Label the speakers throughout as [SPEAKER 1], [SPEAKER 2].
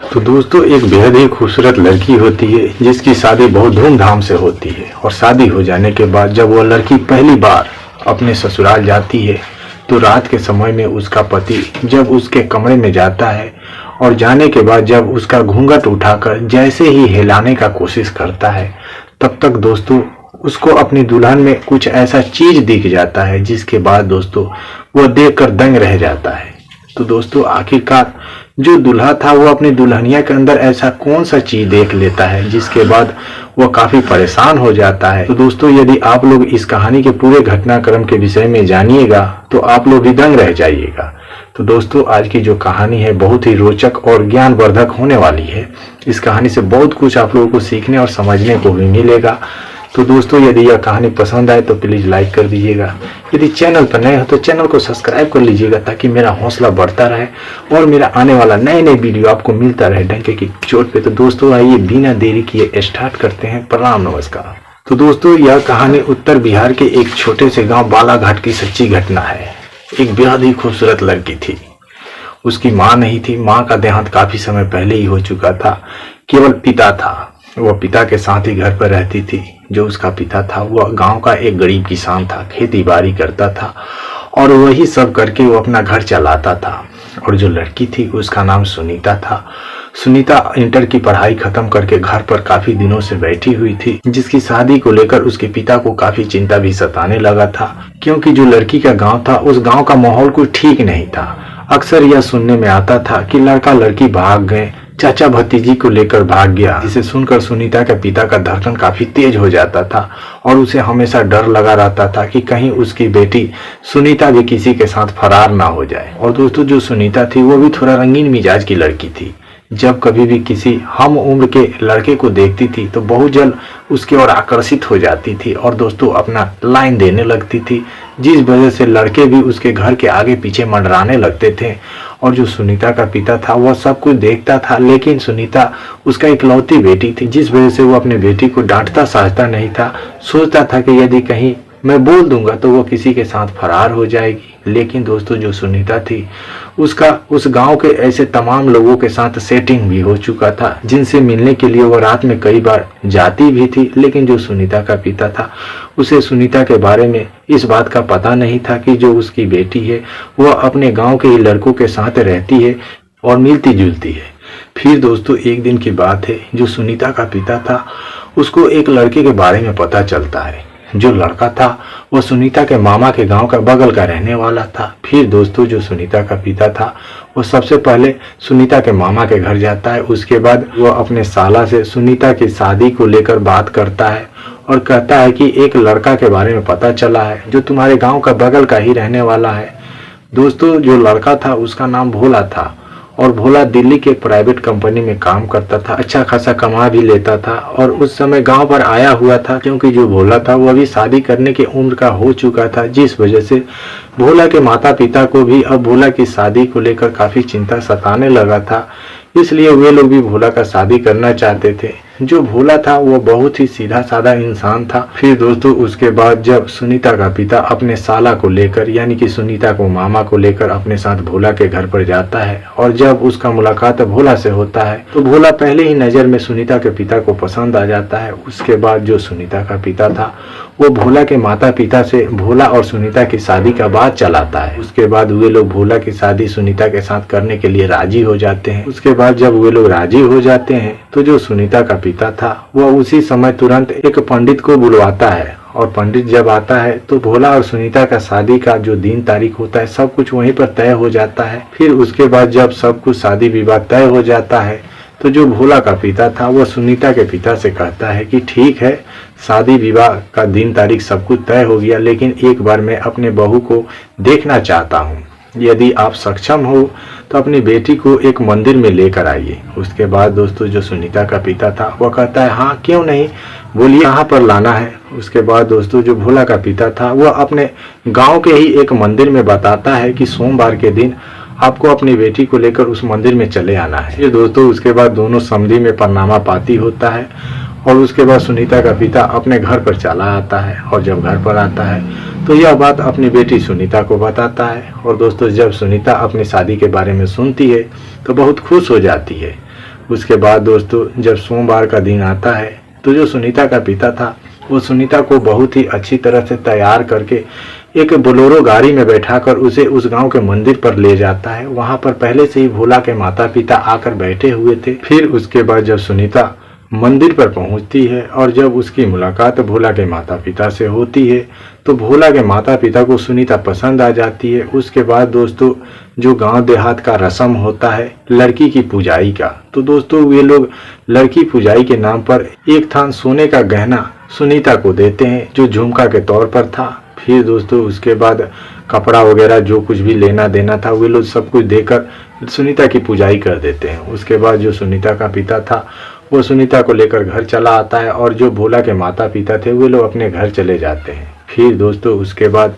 [SPEAKER 1] तो दोस्तों एक बेहद ही खूबसूरत लड़की होती है जिसकी शादी बहुत धूमधाम से होती है। और शादी हो जाने के बाद जब वह लड़की पहली बार अपने ससुराल जाती है तो रात के समय में उसका पति जब उसके कमरे में जाता है और जाने के बाद जब उसका घूंघट उठाकर जैसे ही हिलाने का कोशिश करता है तब तक दोस्तों उसको अपनी दुल्हन में कुछ ऐसा चीज दिख जाता है जिसके बाद दोस्तों वह देखकर दंग रह जाता है। तो दोस्तों आखिरकार जो दूल्हा था वो अपनी दुल्हनिया के अंदर ऐसा कौन सा चीज देख लेता है जिसके बाद वह काफी परेशान हो जाता है। तो दोस्तों यदि आप लोग इस कहानी के पूरे घटनाक्रम के विषय में जानिएगा तो आप लोग भी दंग रह जाइएगा। तो दोस्तों आज की जो कहानी है बहुत ही रोचक और ज्ञानवर्धक होने वाली है। इस कहानी से बहुत कुछ आप लोगों को सीखने और समझने को भी मिलेगा। तो दोस्तों यदि यह कहानी पसंद आए तो प्लीज़ लाइक कर दीजिएगा। यदि चैनल पर नए हो तो चैनल को सब्सक्राइब कर लीजिएगा ताकि मेरा हौसला बढ़ता रहे और मेरा आने वाला नए नए वीडियो आपको मिलता रहे डंके की चोट पे। तो दोस्तों आइए बिना देरी किए स्टार्ट करते हैं। प्रणाम नमस्कार। तो दोस्तों यह कहानी उत्तर बिहार के एक छोटे से गाँव बालाघाट की सच्ची घटना है। एक बेहद ही खूबसूरत लड़की थी। उसकी माँ नहीं थी। माँ का देहांत काफी समय पहले ही हो चुका था। केवल पिता था। वह पिता के साथ ही घर पर रहती थी। जो उसका पिता था वह गांव का एक गरीब किसान था, खेती बाड़ी करता था और वही सब करके वो अपना घर चलाता था। और जो लड़की थी उसका नाम सुनीता था। सुनीता इंटर की पढ़ाई खत्म करके घर पर काफी दिनों से बैठी हुई थी, जिसकी शादी को लेकर उसके पिता को काफी चिंता भी सताने लगा था, क्योंकि जो लड़की का गांव था उस गांव का माहौल कुछ ठीक नहीं था। अक्सर यह सुनने में आता था कि लड़का लड़की भाग गए, चाचा भतीजी को लेकर भाग गया, जिसे सुनकर सुनीता के पिता का धड़कन काफी तेज हो जाता था और उसे हमेशा डर लगा रहता था कि कहीं उसकी बेटी सुनीता भी किसी के साथ फरार ना हो जाए। और दोस्तों जो सुनीता थी वो भी थोड़ा रंगीन मिजाज की लड़की थी। जब कभी भी किसी हम उम्र के लड़के को देखती थी तो बहुत जल्द उसकी ओर आकर्षित हो जाती थी और दोस्तों अपना लाइन देने लगती थी, जिस वजह से लड़के भी उसके घर के आगे पीछे मंडराने लगते थे। और जो सुनीता का पिता था वह सब कुछ देखता था, लेकिन सुनीता उसका इकलौती बेटी थी, जिस वजह से वो अपने बेटी को डांटता साजता नहीं था। सोचता था कि यदि कहीं मैं बोल दूंगा तो वो किसी के साथ फरार हो जाएगी। लेकिन दोस्तों जो सुनीता थी उसका उस गांव के ऐसे तमाम लोगों के साथ सेटिंग भी हो चुका था, जिनसे मिलने के लिए वो रात में कई बार जाती भी थी। लेकिन जो सुनीता का पिता था उसे सुनीता के बारे में इस बात का पता नहीं था कि जो उसकी बेटी है वह अपने गांव के ही लड़कों के साथ रहती है और मिलती जुलती है। फिर दोस्तों एक दिन की बात है, जो सुनीता का पिता था उसको एक लड़के के बारे में पता चलता है। जो लड़का था वो सुनीता के मामा के गांव का बगल का रहने वाला था। फिर दोस्तों जो सुनीता का पिता था वो सबसे पहले सुनीता के मामा के घर जाता है। उसके बाद वो अपने साला से सुनीता की शादी को लेकर बात करता है और कहता है कि एक लड़का के बारे में पता चला है जो तुम्हारे गांव का बगल का ही रहने वाला है। दोस्तों जो लड़का था उसका नाम भोला था और भोला दिल्ली के प्राइवेट कंपनी में काम करता था, अच्छा खासा कमा भी लेता था और उस समय गांव पर आया हुआ था, क्योंकि जो भोला था वो अभी शादी करने की उम्र का हो चुका था, जिस वजह से भोला के माता पिता को भी अब भोला की शादी को लेकर काफी चिंता सताने लगा था। इसलिए वे लोग भी भोला का शादी करना चाहते थे। जो भोला था वो बहुत ही सीधा साधा इंसान था। फिर दोस्तों उसके बाद जब सुनीता का पिता अपने साला को लेकर यानी कि सुनीता को मामा को लेकर अपने साथ भोला के घर पर जाता है और जब उसका मुलाकात भोला से होता है तो भोला पहले ही नजर में सुनीता के पिता को पसंद आ जाता है। उसके बाद जो सुनीता का पिता था वो भोला के माता पिता से भोला और सुनीता की शादी का बात चलाता है। उसके बाद वे लोग भोला की शादी सुनीता के साथ करने के लिए राजी हो जाते हैं। उसके बाद जब वे लोग राजी हो जाते हैं तो जो सुनीता का पिता था वह उसी समय तुरंत एक पंडित को बुलवाता है और पंडित जब आता है तो भोला और सुनीता का शादी का जो दिन तारीख होता है सब कुछ वहीं पर तय हो जाता है। फिर उसके बाद जब सब कुछ शादी विवाह तय हो जाता है तो जो भोला का पिता था वह सुनीता के पिता से कहता है कि ठीक है शादी विवाह का दिन तारीख सब कुछ तय हो गया, लेकिन एक बार मैं अपने बहू को देखना चाहता हूँ। यदि आप सक्षम हो तो अपनी बेटी को एक मंदिर में लेकर आइए। उसके बाद दोस्तों जो सुनीता का पिता था वह कहता है हाँ क्यों नहीं, बोलिए कहाँ पर लाना है। उसके बाद दोस्तों जो भोला का पिता था वह अपने गांव के ही एक मंदिर में बताता है कि सोमवार के दिन आपको अपनी बेटी को लेकर उस मंदिर में चले आना है। ये दोस्तों उसके बाद दोनों समधी में परनामा पाती होता है और उसके बाद सुनीता का पिता अपने घर पर चला आता है और जब घर पर आता है तो यह बात अपनी बेटी सुनीता को बताता है। और दोस्तों जब सुनीता अपनी शादी के बारे में सुनती है तो बहुत खुश हो जाती है। उसके बाद दोस्तों जब सोमवार का दिन आता है तो जो सुनीता का पिता था वो सुनीता को बहुत ही अच्छी तरह से तैयार करके एक बोलेरो गाड़ी में बैठाकर उसे उस गांव के मंदिर पर ले जाता है। वहां पर पहले से ही भोला के माता पिता आकर बैठे हुए थे। फिर उसके बाद जब सुनीता मंदिर पर पहुंचती है और जब उसकी मुलाकात भोला के माता पिता से होती है तो भोला के माता पिता को सुनीता पसंद आ जाती है। उसके बाद दोस्तों जो गांव देहात का रस्म होता है लड़की की पुजाई का, तो दोस्तों ये लोग लड़की पुजाई के नाम पर एक थान सोने का गहना सुनीता को देते हैं जो झुमका के तौर पर था। फिर दोस्तों उसके बाद कपड़ा वगैरह जो कुछ भी लेना देना था वे लोग सब कुछ देकर सुनीता की पुजाई कर देते हैं। उसके बाद जो सुनीता का पिता था वो सुनीता को लेकर घर चला आता है और जो भोला के माता पिता थे वे लोग अपने घर चले जाते हैं। फिर दोस्तों उसके बाद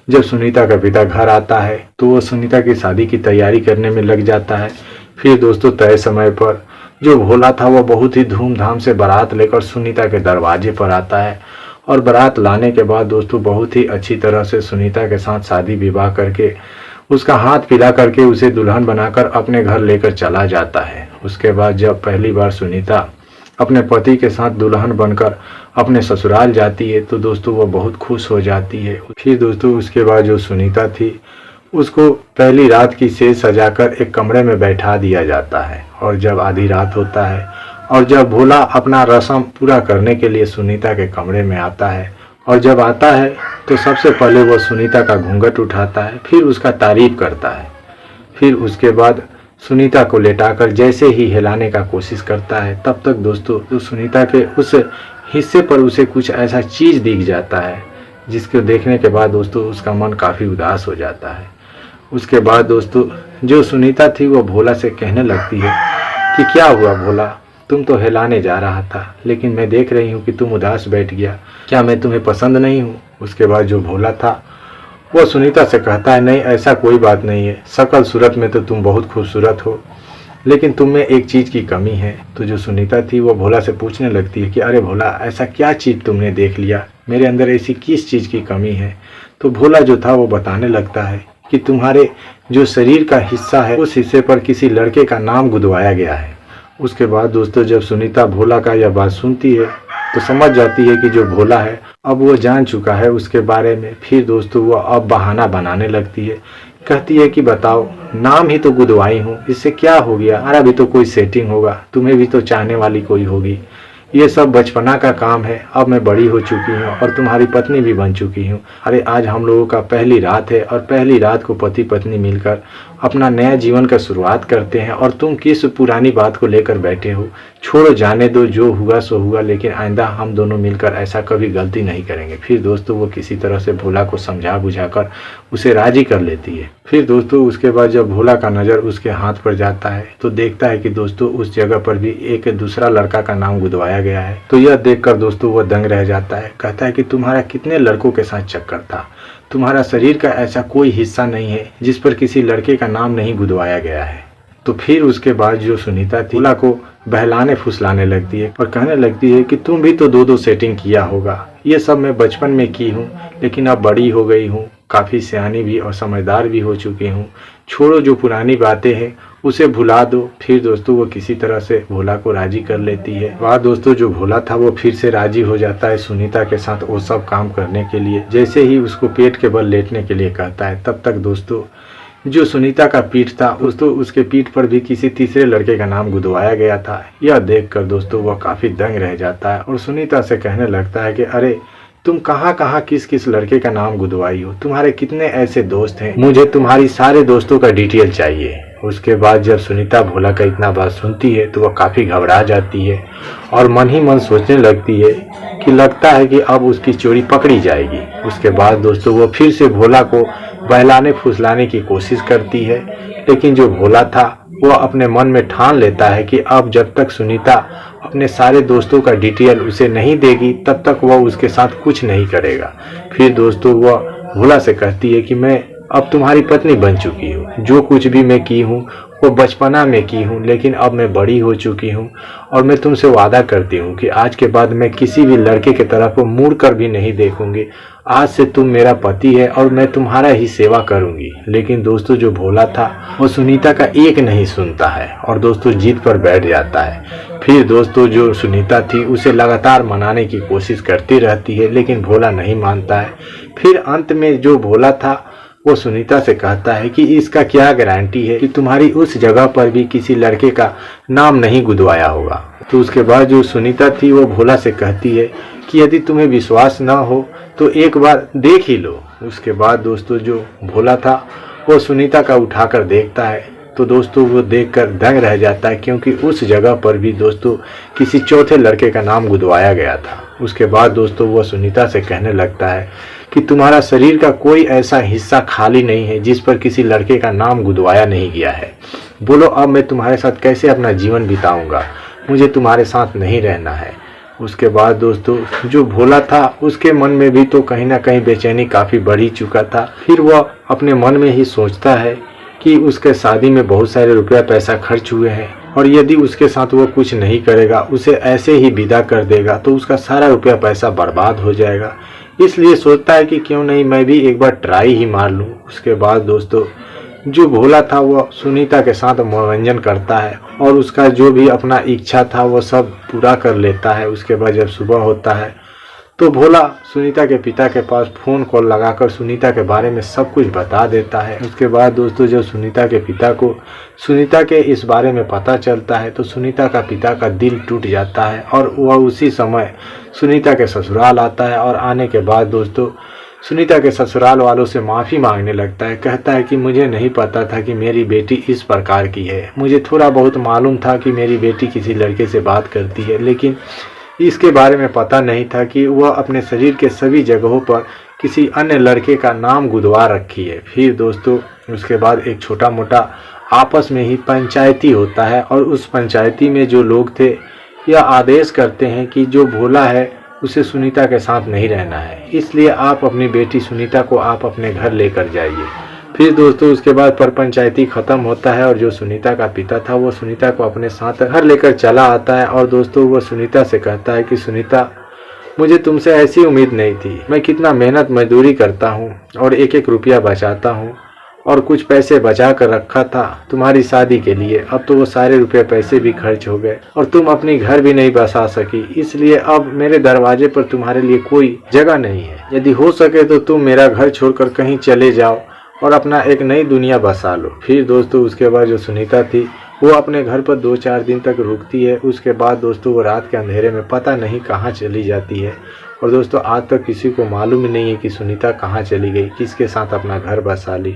[SPEAKER 1] जब सुनीता का पिता घर आता है तो वो सुनीता की शादी की तैयारी करने में लग जाता है। फिर दोस्तों तय समय पर जो भोला था वो बहुत ही धूमधाम से बारात लेकर सुनीता के दरवाजे पर आता है और बारात लाने के बाद दोस्तों बहुत ही अच्छी तरह से सुनीता के साथ शादी विवाह करके उसका हाथ पिला करके उसे दुल्हन बनाकर अपने घर लेकर चला जाता है। उसके बाद जब पहली बार सुनीता अपने पति के साथ दुल्हन बनकर अपने ससुराल जाती है तो दोस्तों वो बहुत खुश हो जाती है। फिर दोस्तों उसके बाद जो सुनीता थी उसको पहली रात की सेज सजाकर एक कमरे में बैठा दिया जाता है और जब आधी रात होता है और जब भोला अपना रस्म पूरा करने के लिए सुनीता के कमरे में आता है और जब आता है तो सबसे पहले वो सुनीता का घूंघट उठाता है, फिर उसका तारीफ करता है। फिर उसके बाद सुनीता को लेटाकर जैसे ही हिलाने का कोशिश करता है तब तक दोस्तों तो सुनीता के उस हिस्से पर उसे कुछ ऐसा चीज़ दिख जाता है जिसको देखने के बाद दोस्तों उसका मन काफ़ी उदास हो जाता है। उसके बाद दोस्तों जो सुनीता थी वो भोला से कहने लगती है कि क्या हुआ भोला, तुम तो हिलाने जा रहा था लेकिन मैं देख रही हूँ कि तुम उदास बैठ गया, क्या मैं तुम्हें पसंद नहीं हूँ। उसके बाद जो भोला था वो सुनीता से कहता है नहीं ऐसा कोई बात नहीं है, शकल सूरत में तो तुम बहुत खूबसूरत हो लेकिन तुम में एक चीज़ की कमी है। तो जो सुनीता थी वो भोला से पूछने लगती है कि अरे भोला ऐसा क्या चीज़ तुमने देख लिया, मेरे अंदर ऐसी किस चीज़ की कमी है। तो भोला जो था वो बताने लगता है कि तुम्हारे जो शरीर का हिस्सा है उस हिस्से पर किसी लड़के का नाम गुदवाया गया है। उसके बाद दोस्तों जब सुनीता भोला का यह बात सुनती है तो समझ जाती है कि जो भोला है अब वो जान चुका है उसके बारे में। फिर दोस्तों वो अब बहाना बनाने लगती है, कहती है कि बताओ नाम ही तो गुदवाई हूँ, इससे क्या हो गया, अरे अभी तो कोई सेटिंग होगा, तुम्हें भी तो चाहने वाली कोई होगी, ये सब बचपना का काम है, अब मैं बड़ी हो चुकी हूँ और तुम्हारी पत्नी भी बन चुकी हूँ। अरे आज हम लोगों का पहली रात है और पहली रात को पति पत्नी मिलकर अपना नया जीवन का शुरुआत करते हैं और तुम किस पुरानी बात को लेकर बैठे हो। छोड़ो जाने दो, जो हुआ सो हुआ, लेकिन आइंदा हम दोनों मिलकर ऐसा कभी गलती नहीं करेंगे। फिर दोस्तों वो किसी तरह से भोला को समझा बुझाकर उसे राजी कर लेती है। फिर दोस्तों उसके बाद जब भोला का नज़र उसके हाथ पर जाता है तो देखता है कि दोस्तों उस जगह पर भी एक दूसरा लड़का का नाम गुदवाया गया है। तो यह देखकर दोस्तों वह दंग रह जाता है, कहता है कि तुम्हारा कितने लड़कों के साथ चक्कर था, तुम्हारा शरीर का ऐसा कोई हिस्सा नहीं है जिस पर किसी लड़के का नाम नहीं गुदवाया गया है। तो फिर उसके बाद जो सुनीता थी भोला को बहलाने फुसलाने लगती है और कहने लगती है कि तुम भी तो दो सेटिंग किया होगा, ये सब मैं बचपन में की हूँ लेकिन अब बड़ी हो गई हूँ, काफ़ी सियानी भी और समझदार भी हो चुकी हूँ, छोड़ो जो पुरानी बातें हैं उसे भुला दो। फिर दोस्तों वो किसी तरह से भोला को राजी कर लेती है। वह दोस्तों जो भोला था वो फिर से राजी हो जाता है सुनीता के साथ वो सब काम करने के लिए। जैसे ही उसको पेट के बल लेटने के लिए कहता है तब तक दोस्तों जो सुनीता का पीठ था दोस्तों उसके पीठ पर भी किसी तीसरे लड़के का नाम गुदवाया गया था। यह देखकर दोस्तों वह काफ़ी दंग रह जाता है और सुनीता से कहने लगता है कि अरे तुम कहाँ कहाँ किस किस लड़के का नाम गुदवाई हो, तुम्हारे कितने ऐसे दोस्त हैं, मुझे तुम्हारी सारे दोस्तों का डिटेल चाहिए। उसके बाद जब सुनीता भोला का इतना बात सुनती है तो वह काफ़ी घबरा जाती है और मन ही मन सोचने लगती है कि लगता है कि अब उसकी चोरी पकड़ी जाएगी। उसके बाद दोस्तों वो फिर से भोला को बहलाने फुसलाने की कोशिश करती है, लेकिन जो भोला था वो अपने मन में ठान लेता है कि अब जब तक सुनीता अपने सारे दोस्तों का डिटेल उसे नहीं देगी तब तक वह उसके साथ कुछ नहीं करेगा। फिर दोस्तों वह भोला से कहती है कि मैं अब तुम्हारी पत्नी बन चुकी हूँ, जो कुछ भी मैं की हूँ वो बचपना में की हूँ, लेकिन अब मैं बड़ी हो चुकी हूँ और मैं तुमसे वादा करती हूँ कि आज के बाद मैं किसी भी लड़के की तरफ मुड़ कर भी नहीं देखूंगी। आज से तुम मेरा पति है और मैं तुम्हारा ही सेवा करूंगी। लेकिन दोस्तों जो भोला था वो सुनीता का एक नहीं सुनता है और दोस्तों जिद पर बैठ जाता है। फिर दोस्तों जो सुनीता थी उसे लगातार मनाने की कोशिश करती रहती है, लेकिन भोला नहीं मानता है। फिर अंत में जो भोला था वो सुनीता से कहता है कि इसका क्या गारंटी है कि तुम्हारी उस जगह पर भी किसी लड़के का नाम नहीं गुदवाया होगा। तो उसके बाद जो सुनीता थी वो भोला से कहती है कि यदि तुम्हें विश्वास ना हो तो एक बार देख ही लो। उसके बाद दोस्तों जो भोला था वो सुनीता का उठाकर देखता है, तो दोस्तों वो देखकर दंग रह जाता है, क्योंकि उस जगह पर भी दोस्तों किसी चौथे लड़के का नाम गुदवाया गया था। उसके बाद दोस्तों वो सुनीता से कहने लगता है कि तुम्हारा शरीर का कोई ऐसा हिस्सा खाली नहीं है जिस पर किसी लड़के का नाम गुदवाया नहीं गया है। बोलो अब मैं तुम्हारे साथ कैसे अपना जीवन बिताऊंगा, मुझे तुम्हारे साथ नहीं रहना है। उसके बाद दोस्तों जो भोला था उसके मन में भी तो कहीं ना कहीं बेचैनी काफ़ी बढ़ ही चुका था। फिर वह अपने मन में ही सोचता है कि उसके शादी में बहुत सारे रुपया पैसा खर्च हुए हैं और यदि उसके साथ वो कुछ नहीं करेगा, उसे ऐसे ही विदा कर देगा, तो उसका सारा रुपया पैसा बर्बाद हो जाएगा। इसलिए सोचता है कि क्यों नहीं मैं भी एक बार ट्राई ही मार लूँ। उसके बाद दोस्तों जो भोला था वो सुनीता के साथ मनोरंजन करता है और उसका जो भी अपना इच्छा था वो सब पूरा कर लेता है। उसके बाद जब सुबह होता है तो भोला सुनीता के पिता के पास फ़ोन कॉल लगाकर सुनीता के बारे में सब कुछ बता देता है। उसके बाद दोस्तों जब सुनीता के पिता को सुनीता के इस बारे में पता चलता है तो सुनीता का पिता का दिल टूट जाता है और वह उसी समय सुनीता के ससुराल आता है। और आने के बाद दोस्तों सुनीता के ससुराल वालों से माफ़ी मांगने लगता है। कहता है कि मुझे नहीं पता था कि मेरी बेटी इस प्रकार की है, मुझे थोड़ा बहुत मालूम था कि मेरी बेटी किसी लड़के से बात करती है, लेकिन इसके बारे में पता नहीं था कि वह अपने शरीर के सभी जगहों पर किसी अन्य लड़के का नाम गुदवा रखी है। फिर दोस्तों उसके बाद एक छोटा मोटा आपस में ही पंचायती होता है और उस पंचायती में जो लोग थे यह आदेश करते हैं कि जो भोला है उसे सुनीता के साथ नहीं रहना है, इसलिए आप अपनी बेटी सुनीता को आप अपने घर लेकर जाइए। फिर दोस्तों उसके बाद पर पंचायती ख़त्म होता है और जो सुनीता का पिता था वो सुनीता को अपने साथ घर लेकर चला आता है। और दोस्तों वो सुनीता से कहता है कि सुनीता मुझे तुमसे ऐसी उम्मीद नहीं थी, मैं कितना मेहनत मजदूरी करता हूँ और एक एक रुपया बचाता हूँ और कुछ पैसे बचा कर रखा था तुम्हारी शादी के लिए, अब तो वो सारे रुपए पैसे भी खर्च हो गए और तुम अपनी घर भी नहीं बसा सकी, इसलिए अब मेरे दरवाजे पर तुम्हारे लिए कोई जगह नहीं है। यदि हो सके तो तुम मेरा घर छोड़कर कहीं चले जाओ और अपना एक नई दुनिया बसा लो। फिर दोस्तों उसके बाद जो सुनीता थी वो अपने घर पर 2-4 दिन तक रुकती है। उसके बाद दोस्तों वो रात के अंधेरे में पता नहीं कहाँ चली जाती है और दोस्तों आज तक किसी को मालूम ही नहीं है कि सुनीता कहाँ चली गई, किसके साथ अपना घर बसा ली।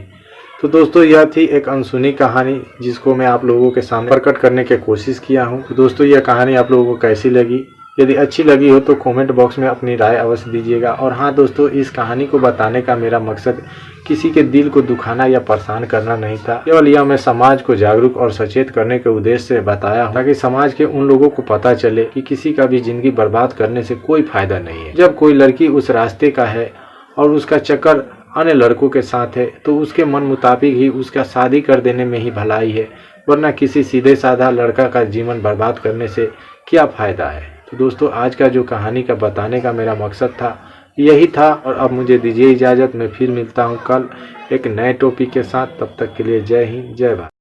[SPEAKER 1] तो दोस्तों यह थी एक अनसुनी कहानी जिसको मैं आप लोगों के सामने प्रकट करने की कोशिश किया हूँ। तो दोस्तों यह कहानी आप लोगों को कैसी लगी, यदि अच्छी लगी हो तो कमेंट बॉक्स में अपनी राय अवश्य दीजिएगा। और हाँ दोस्तों इस कहानी को बताने का मेरा मकसद किसी के दिल को दुखाना या परेशान करना नहीं था, केवल यह मैं समाज को जागरूक और सचेत करने के उद्देश्य से बताया हूँ ताकि समाज के उन लोगों को पता चले कि किसी का भी जिंदगी बर्बाद करने से कोई फायदा नहीं है। जब कोई लड़की उस रास्ते का है और उसका चक्कर अन्य लड़कों के साथ है तो उसके मन मुताबिक ही उसका शादी कर देने में ही भलाई है, वरना किसी सीधे साधा लड़का का जीवन बर्बाद करने से क्या फ़ायदा है। तो दोस्तों आज का जो कहानी का बताने का मेरा मकसद था यही था। और अब मुझे दीजिए इजाज़त, मैं फिर मिलता हूँ कल एक नए टॉपिक के साथ। तब तक के लिए जय हिंद, जय भारत।